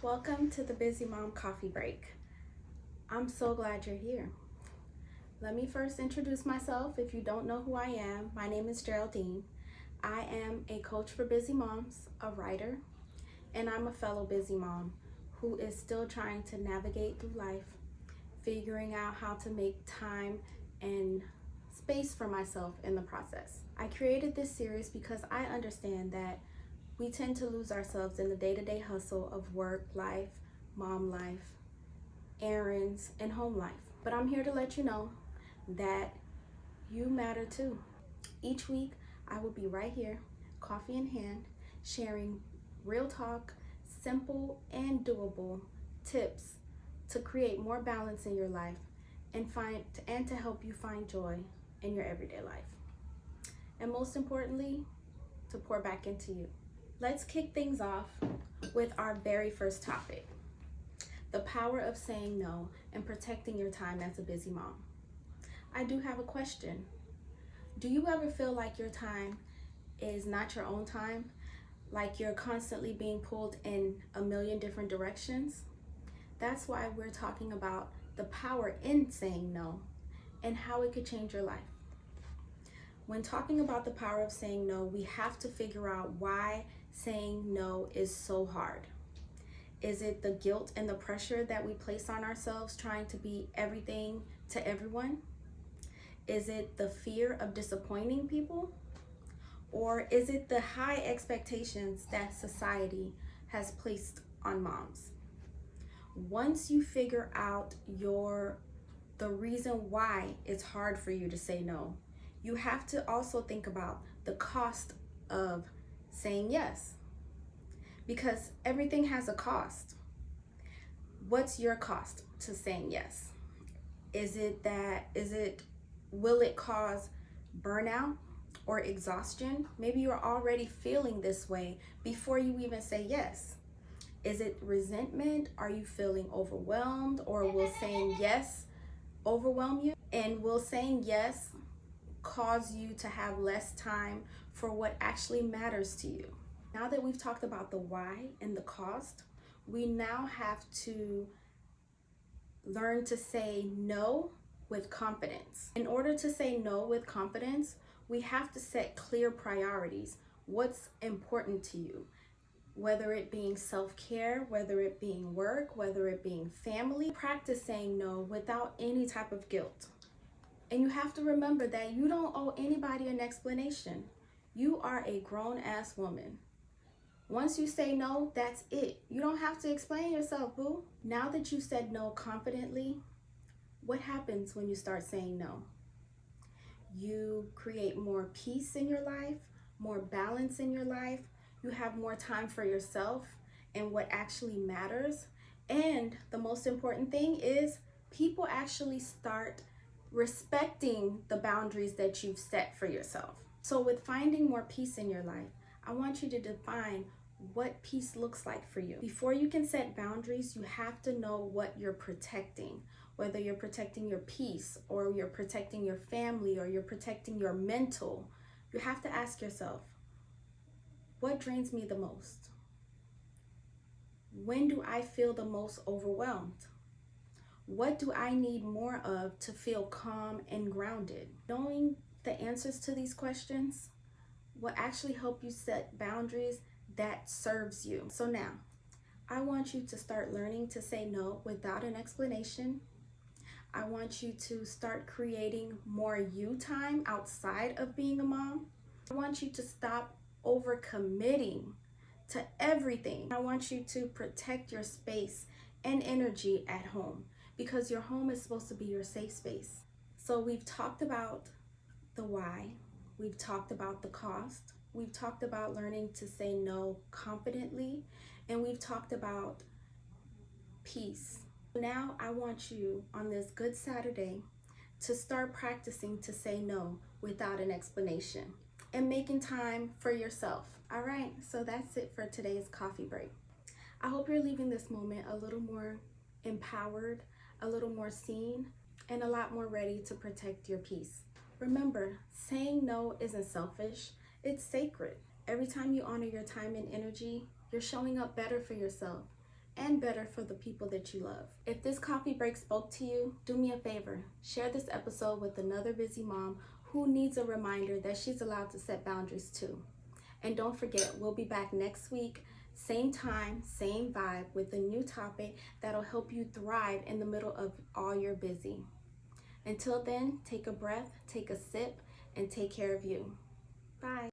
Welcome to the Busy Mom Coffee Break. I'm so glad you're here. Let me first introduce myself. If you don't know who I am, my name is Geraldine. I am a coach for busy moms, a writer, and I'm a fellow busy mom who is still trying to navigate through life, figuring out how to make time and space for myself in the process. I created this series because I understand that we tend to lose ourselves in the day-to-day hustle of work life, mom life, errands, and home life. But I'm here to let you know that you matter too. Each week, I will be right here, coffee in hand, sharing real talk, simple and doable tips to create more balance in your life and to help you find joy in your everyday life. And most importantly, to pour back into you. Let's kick things off with our very first topic, the power of saying no and protecting your time as a busy mom. I do have a question. Do you ever feel like your time is not your own time? Like you're constantly being pulled in a million different directions? That's why we're talking about the power in saying no and how it could change your life. When talking about the power of saying no, we have to figure out why saying no is so hard. Is it the guilt and the pressure that we place on ourselves trying to be everything to everyone? Is it the fear of disappointing people? Or is it the high expectations that society has placed on moms? Once you figure out the reason why it's hard for you to say no, you have to also think about the cost of saying yes, because everything has a cost. What's your cost to saying yes? Will it cause burnout or exhaustion? Maybe you're already feeling this way before you even say yes. Is it resentment? Are you feeling overwhelmed, or will saying yes overwhelm you? And will saying yes cause you to have less time for what actually matters to you? Now that we've talked about the why and the cost, we now have to learn to say no with confidence. In order to say no with confidence, we have to set clear priorities. What's important to you? Whether it being self-care, whether it being work, whether it being family. Practice saying no without any type of guilt. And you have to remember that you don't owe anybody an explanation. You are a grown-ass woman. Once you say no, that's it. You don't have to explain yourself, boo. Now that you said no confidently, what happens when you start saying no? You create more peace in your life, more balance in your life. You have more time for yourself and what actually matters. And the most important thing is people actually start respecting the boundaries that you've set for yourself. So with finding more peace in your life, I want you to define what peace looks like for you. Before you can set boundaries, you have to know what you're protecting. Whether you're protecting your peace, or you're protecting your family, or you're protecting your mental, you have to ask yourself, what drains me the most? When do I feel the most overwhelmed? What do I need more of to feel calm and grounded? Knowing the answers to these questions will actually help you set boundaries that serves you. So now, I want you to start learning to say no without an explanation. I want you to start creating more you time outside of being a mom. I want you to stop overcommitting to everything. I want you to protect your space and energy at home, because your home is supposed to be your safe space. So we've talked about the why, we've talked about the cost, we've talked about learning to say no confidently, and we've talked about peace. Now I want you on this Good Saturday to start practicing to say no without an explanation and making time for yourself. All right, so that's it for today's coffee break. I hope you're leaving this moment a little more empowered, a little more seen, and a lot more ready to protect your peace. Remember, saying no isn't selfish, it's sacred. Every time you honor your time and energy, you're showing up better for yourself. and better for the people that you love. If this coffee break spoke to you, do me a favor. Share this episode with another busy mom who needs a reminder that she's allowed to set boundaries too. And don't forget, we'll be back next week, same time, same vibe, with a new topic that'll help you thrive in the middle of all your busy. Until then, take a breath, take a sip, and take care of you. Bye.